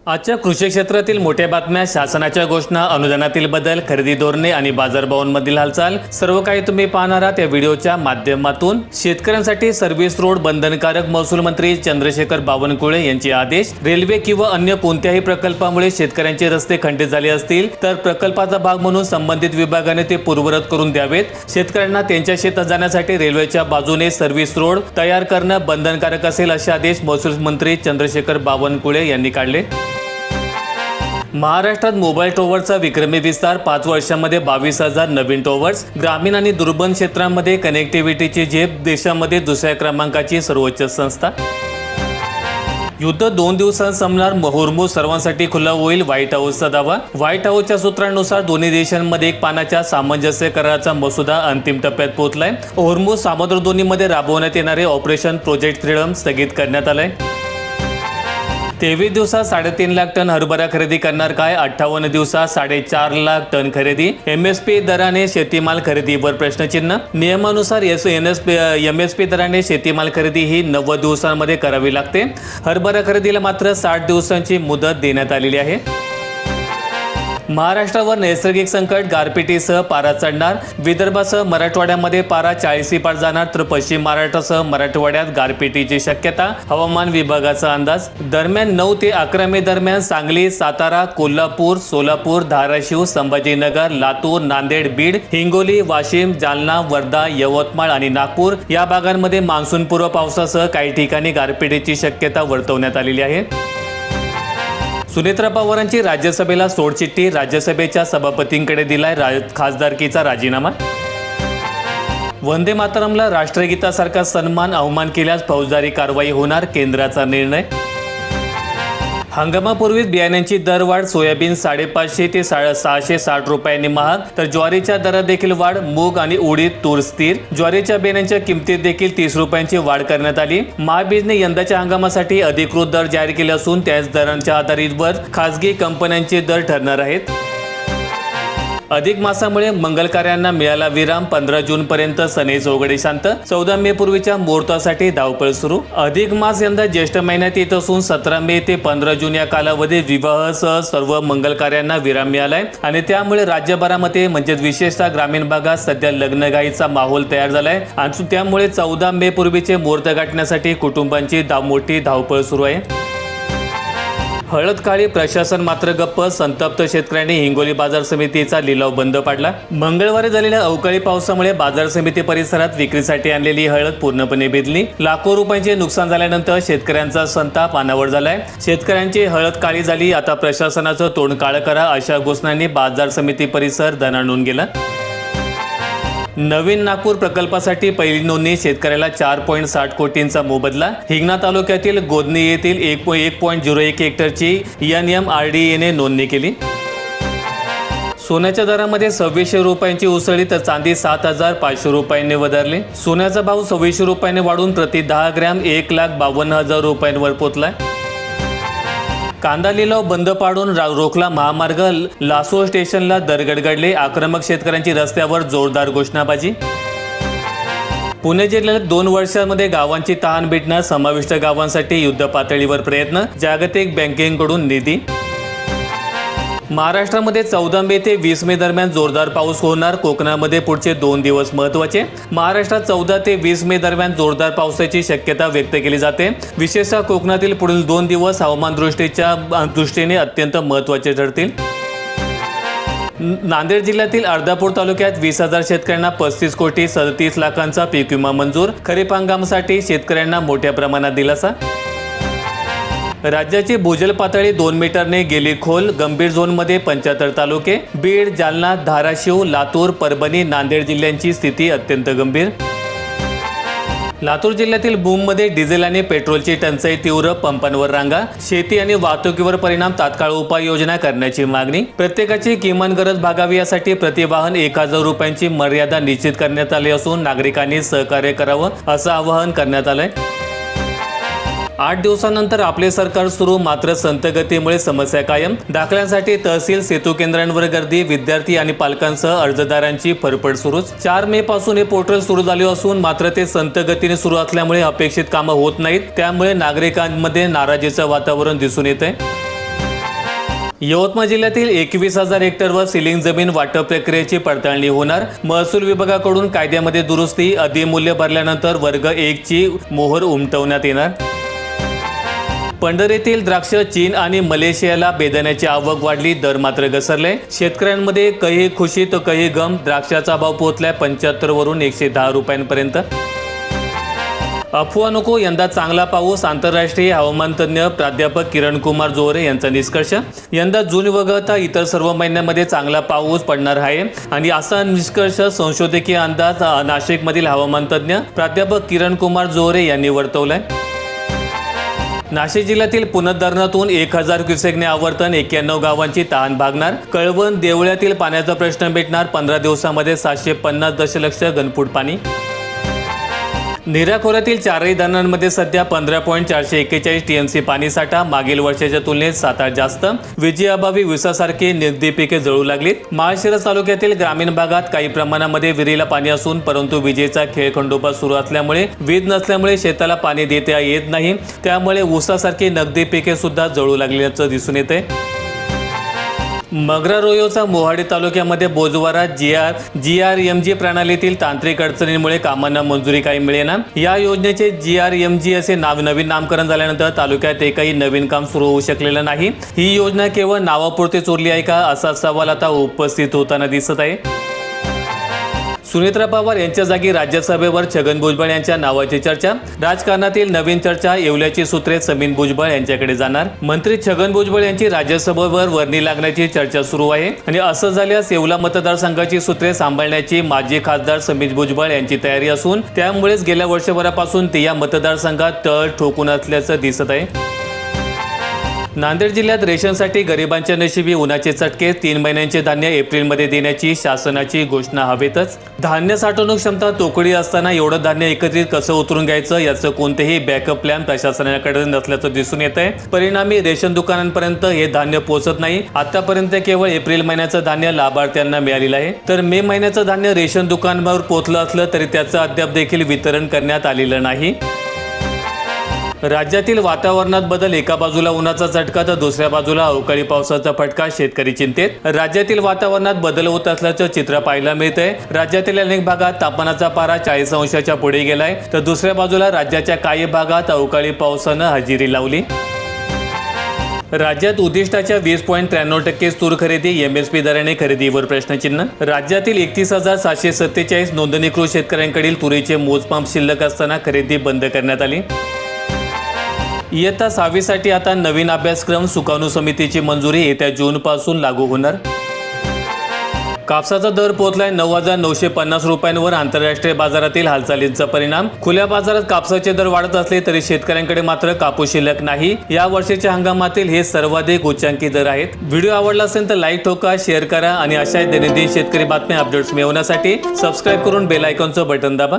आजच्या कृषी क्षेत्रातील मोठ्या बातम्या, शासनाच्या घोषणा, अनुदानातील बदल, खरेदी धोरणे आणि बाजारभावांमधील हालचाल सर्व काही तुम्ही पाहणार आहात या व्हिडिओच्या माध्यमातून। शेतकऱ्यांसाठी सर्व्हिस रोड बंधनकारक, महसूल मंत्री चंद्रशेखर बावनकुळे यांचे आदेश। रेल्वे किंवा अन्य कोणत्याही प्रकल्पामुळे शेतकऱ्यांचे रस्ते खंडित झाले असतील तर प्रकल्पाचा भाग म्हणून संबंधित विभागाने ते पूर्ववत करून द्यावेत। शेतकऱ्यांना त्यांच्या शेतात जाण्यासाठी रेल्वेच्या बाजूने सर्व्हिस रोड तयार करणं बंधनकारक असेल असे आदेश महसूल मंत्री चंद्रशेखर बावनकुळे यांनी काढले। महाराष्ट्रात मोबाईल टॉवरचा विक्रमी विस्तार, 5 वर्षांमध्ये 22,000 नवीन टॉवर्स। ग्रामीण आणि दुर्गम क्षेत्रांमध्ये कनेक्टिव्हिटीची झेप, देशामध्ये दुसऱ्या क्रमांकाची सर्वोच्च संस्था। युद्ध 2 दिवसांत संपणार, होर्मुझ सर्वांसाठी खुला होईल, व्हाईट हाऊसचा दावा। व्हाईट हाऊसच्या सूत्रांनुसार दोन्ही देशांमध्ये एक पानाच्या सामंजस्य कराराचा मसुदा अंतिम टप्प्यात पोहोचलाय। होर्मुझ सामुद्रधुनीमध्ये राबवण्यात येणारे ऑपरेशन प्रोजेक्ट फ्रीडम स्थगित करण्यात आलंय। 23 दिवसात 3.5 लाख टन हरभरा खरेदी करणार काय? 58 दिवसात 4.5 लाख टन खरेदी। MSP दराने शेतीमाल खरेदीवर प्रश्नचिन्ह। नियमानुसार MSP दराने शेतीमाल खरेदी ही 90 दिवसांमध्ये करावी लागते। हरभरा खरेदीला मात्र 60 दिवसांची मुदत देण्यात आलेली आहे। महाराष्ट्रावर नैसर्गिक संकट, गारपिटीसह पारा चढणार। विदर्भासह मराठवाड्यामध्ये पारा 40 पार जाणार, तर पश्चिम महाराष्ट्रासह मराठवाड्यात गारपिटीची शक्यता, हवामान विभागाचा अंदाज। दरम्यान 9 ते 11 मे दरम्यान सांगली, सातारा, कोल्हापूर, सोलापूर, धाराशिव, संभाजीनगर, लातूर, नांदेड, बीड, हिंगोली, वाशिम, जालना, वर्धा, यवतमाळ आणि नागपूर या भागांमध्ये मान्सूनपूर्व पावसासह काही ठिकाणी गारपिटीची शक्यता वर्तवण्यात आलेली आहे। सुनेत्रा पवारांची राज्यसभेला सोडचिठ्ठी, राज्यसभेच्या सभापतींकडे दिलाय खासदारकीचा राजीनामा। वंदे मातरमला राष्ट्रगीतासारखा सन्मान, अवमान केल्यास फौजदारी कारवाई होणार, केंद्राचा निर्णय। हंगामापूर्वीच बियाण्यांची दरवाढ, सोयाबीन 550 ते 660 रुपयांनी महाग, तर ज्वारीच्या दरात देखील वाढ। मूग आणि उडीद, तूर स्थिर। ज्वारीच्या बियाण्यांच्या किमतीत देखील 30 रुपयांची वाढ करण्यात आली। महाबीजने यंदाच्या हंगामासाठी अधिकृत दर जाहीर केले असून त्याच दरांच्या आधारितवर खासगी कंपन्यांचे दर ठरणार आहेत। अधिक मासामुळे मंगल कार्यांना मिळाला विराम, 15 जून पर्यंत सनई चौघडे शांत। 14 मे पूर्वीच्या मुहूर्तासाठी धावपळ सुरू। अधिक मास यंदा ज्येष्ठ महिन्यात येत असून 17 मे ते 15 जून या कालावधीत विवाहासह सर्व मंगल कार्यांना विराम मिळालाय आणि त्यामुळे राज्यभरामध्ये म्हणजे विशेषतः ग्रामीण भागात सध्या लग्नघाईचा माहोल तयार झालाय आणि त्यामुळे 14 मे पूर्वीचे मुहूर्त गाठण्यासाठी कुटुंबांची मोठी धावपळ सुरू आहे। हळद काळी, प्रशासन मात्र गप्प, संतप्त शेतकऱ्यांनी हिंगोली बाजार समितीचा लिलाव बंद पाडला। मंगळवारी झालेल्या अवकाळी पावसामुळे बाजार समिती परिसरात विक्रीसाठी आणलेली हळद पूर्णपणे भिजली। लाखो रुपयांचे नुकसान झाल्यानंतर शेतकऱ्यांचा संताप अनावर झालाय। शेतकऱ्यांची हळद काळी झाली, आता प्रशासनाचं तोंड काळं करा अशा घोषणांनी बाजार समिती परिसर दणाणून गेला। नवीन नागपूर प्रकल्पासाठी पहिली नोंदणी, शेतकऱ्याला 4.60 कोटींचा मोबदला। हिंगणा तालुक्यातील गोदनी येथील 1.01 हेक्टरची NMRDA नोंदणी केली। सोन्याच्या दरामध्ये 2600 रुपयांची उसळी, तर चांदी 7,500 रुपयांनी वधारली। सोन्याचा भाव 2600 रुपयांनी वाढून प्रति 10 ग्रॅम 1,52,000 रुपयांवर पोहोचलाय। कांदा लिलाव बंद पाडून रोखला महामार्ग, लासोळ स्टेशनला दर गडगडले। आक्रमक शेतकऱ्यांची रस्त्यावर जोरदार घोषणाबाजी। पुणे जिल्ह्यात 2 वर्षांमध्ये गावांची तहान मिटणार, समाविष्ट गावांसाठी युद्ध पातळीवर प्रयत्न, जागतिक बँकेकडून निधी। महाराष्ट्रामध्ये 14 मे ते 20 मे दरम्यान जोरदार पाऊस होणार, कोकणामध्ये पुढचे 2 दिवस महत्त्वाचे। महाराष्ट्रात 14 ते 20 मे दरम्यान जोरदार पावसाची शक्यता व्यक्त केली जाते। विशेषतः कोकणातील पुढील 2 दिवस हवामान दृष्टीने अत्यंत महत्त्वाचे ठरतील। नांदेड जिल्ह्यातील अर्धापूर तालुक्यात 20,000 शेतकऱ्यांना 35 कोटी 37 लाखांचा पीक विमा मंजूर। खरीप हंगामासाठी शेतकऱ्यांना मोठ्या प्रमाणात दिलासा। राज्याची भूजल पातळी 2 मीटरने गेली खोल, गंभीर झोनमध्ये 75 तालुके। बीड, जालना, धाराशिव, लातूर, परभणी, नांदेड जिल्ह्यांची स्थिती अत्यंत गंभीर। लातूर जिल्ह्यातील भूममध्ये डिझेल आणि पेट्रोलची टंचाई तीव्र, पंपांवर रांगा। शेती आणि वाहतुकीवर परिणाम, तात्काळ उपाययोजना करण्याची मागणी। प्रत्येकाची किमान गरज भागावी यासाठी प्रतिवाहन 1,000 रुपयांची मर्यादा निश्चित करण्यात आली असून नागरिकांनी सहकार्य करावं असं आवाहन करण्यात आलंय। 8 दिवसांनंतर आपले सरकार सुरू, मात्र संतगतीमुळे समस्या कायम। दाखल्यांसाठी तहसील सेतू केंद्रांवर गर्दी, विद्यार्थी आणि पालकांसह अर्जदारांची फरफड सुरूच। 4 मे पासून हे पोर्टल सुरू झाले असून मात्र ते संतगतीने सुरू असल्यामुळे अपेक्षित कामं होत नाहीत, त्यामुळे नागरिकांमध्ये नाराजीचं वातावरण दिसून येत आहे। यवतमाळ जिल्ह्यातील 21,000 हेक्टरवर सिलिंग जमीन वाटप प्रक्रियेची पडताळणी होणार. महसूल विभागाकडून कायद्यामध्ये दुरुस्ती, अधिमूल्य भरल्यानंतर वर्ग 1 ची मोहर उमटवण्यात येणार. पंढरीतील द्राक्ष चीन आणि मलेशियाला बेदाण्याची आवक वाढली, दर मात्र घसरले. शेतकऱ्यांमध्ये कही खुशी तर कही गम. द्राक्षाचा भाव पोहोचलाय 75 वरून 110 रुपयांपर्यंत. अफवा नको, यंदा चांगला पाऊस. आंतरराष्ट्रीय हवामान तज्ज्ञ प्राध्यापक किरण कुमार जोहरे यांचा निष्कर्ष. यंदा जून वगळता इतर सर्व महिन्यांमध्ये चांगला पाऊस पडणार आहे आणि असा निष्कर्ष संशोधकीय अंदाज नाशिकमधील हवामान तज्ज्ञ प्राध्यापक किरण कुमार जोहरे यांनी वर्तवलाय. नाशिक जिल्ह्यातील पुनद धरणातून 1000 क्युसेकने आवर्तन, 91 गावांची तहान भागणार. कळवण देवळ्यातील पाण्याचा प्रश्न मिटणार. 15 दिवसांमध्ये 750 दशलक्ष घनफूट पाणी. नीरा खोऱ्यातील 4ही धरणांमध्ये सध्या 15.441 टीएमसी पाणीसाठा, मागील वर्षाच्या तुलनेत 7 जास्त. विजेअभावी विसासारखी नगदी पिके जळू लागलीत. माळशिरस तालुक्यातील ग्रामीण भागात काही प्रमाणामध्ये विहिरीला पाणी असून परंतु विजेचा खेळखंडोबा सुरू असल्यामुळे वीज नसल्यामुळे शेताला पाणी देता येत नाही. त्यामुळे ऊसासारखी नगदी पिके सुद्धा जळू लागल्याचं दिसून येते. मगरारोयोचा मोहाडी तालुक्यामध्ये बोजवारा जीआरएमजी प्रणालीतील तांत्रिक अडचणींमुळे कामांना मंजुरी काही मिळेना. या योजनेचे जीआरएमजी असे नवीन नामकरण झाल्यानंतर तालुक्यात एकही नवीन काम सुरू होऊ शकलेलं नाही. ही योजना केवळ नावापुरतीच उरली आहे का, असा सवाल आता उपस्थित होताना दिसत आहे. सुनेत्रा पवार यांच्या जागी राज्यसभेवर छगन भुजबळ यांच्या नावाची चर्चा. राजकारणातील नवीन चर्चा. येवल्याची सूत्रे समीन भुजबळ यांच्याकडे जाणार. मंत्री छगन भुजबळ यांची राज्यसभेवर वर्णी लागण्याची चर्चा सुरू आहे आणि असं झाल्यास येवला मतदारसंघाची सूत्रे सांभाळण्याची माजी खासदार समीन भुजबळ यांची तयारी असून त्यामुळेच गेल्या वर्षभरापासून ते या मतदारसंघात तळ ठोकून असल्याचं दिसत आहे. नांदेड जिल्ह्यात रेशनसाठी गरिबांच्या नशिबी उन्हाचे चटके. 3 महिन्यांचे धान्य एप्रिलमध्ये देण्याची शासनाची घोषणा हवेतच. धान्य साठवणूक क्षमता तोकडी असताना एवढं धान्य एकत्रित कसं उतरून घ्यायचं याचं कोणतेही बॅकअप प्लॅन प्रशासनाकडे नसल्याचं दिसून येत आहे. परिणामी रेशन दुकानांपर्यंत हे धान्य पोहोचत नाही. आतापर्यंत केवळ एप्रिल महिन्याचं धान्य लाभार्थ्यांना मिळालेलं आहे, तर मे महिन्याचं धान्य रेशन दुकानावर पोहोचलं असलं तरी त्याचं अद्याप देखील वितरण करण्यात आलेलं नाही. राज्यातील वातावरणात बदल. एका बाजूला उन्हाचा झटका तर दुसऱ्या बाजूला अवकाळी पावसाचा फटका. शेतकरी चिंतेत. राज्यातील वातावरणात बदल होत असल्याचं चित्र पाहायला मिळतंय. राज्यातील अनेक भागात तापमानाचा पारा 40 अंशाच्या पुढे गेलाय, तर दुसऱ्या बाजूला राज्याच्या काही भागात अवकाळी पावसानं हजेरी लावली. राज्यात उद्दिष्टाच्या 20.93% तूर खरेदी. एमएसपी दराने खरेदीवर प्रश्नचिन्ह. राज्यातील 31,747 नोंदणीकृत शेतकऱ्यांकडील तुरीचे मोजमाप शिल्लक असताना खरेदी बंद करण्यात आली. इयत्ता 6वी साठी आता नवीन अभ्यासक्रम. सुकाणू समितीची मंजुरी. येत्या जून पासून लागू होणार. कापसाचा दर पोहोचलाय 9,950 रुपयांवर. आंतरराष्ट्रीय बाजारातील हालचालींचा परिणाम. खुल्या बाजारात कापसाचे दर वाढत असले तरी शेतकऱ्यांकडे मात्र कापूस शिल्लक नाही. या वर्षीच्या हंगामातील हे सर्वाधिक उच्चांकी दर आहेत. व्हिडिओ आवडला असेल तर लाईक ठोका, शेअर करा आणि अशा दैनंदिन शेतकरी बातम्या अपडेट्स मिळवण्यासाठी सबस्क्राईब करून बेल आयकॉनचं बटन दाबा.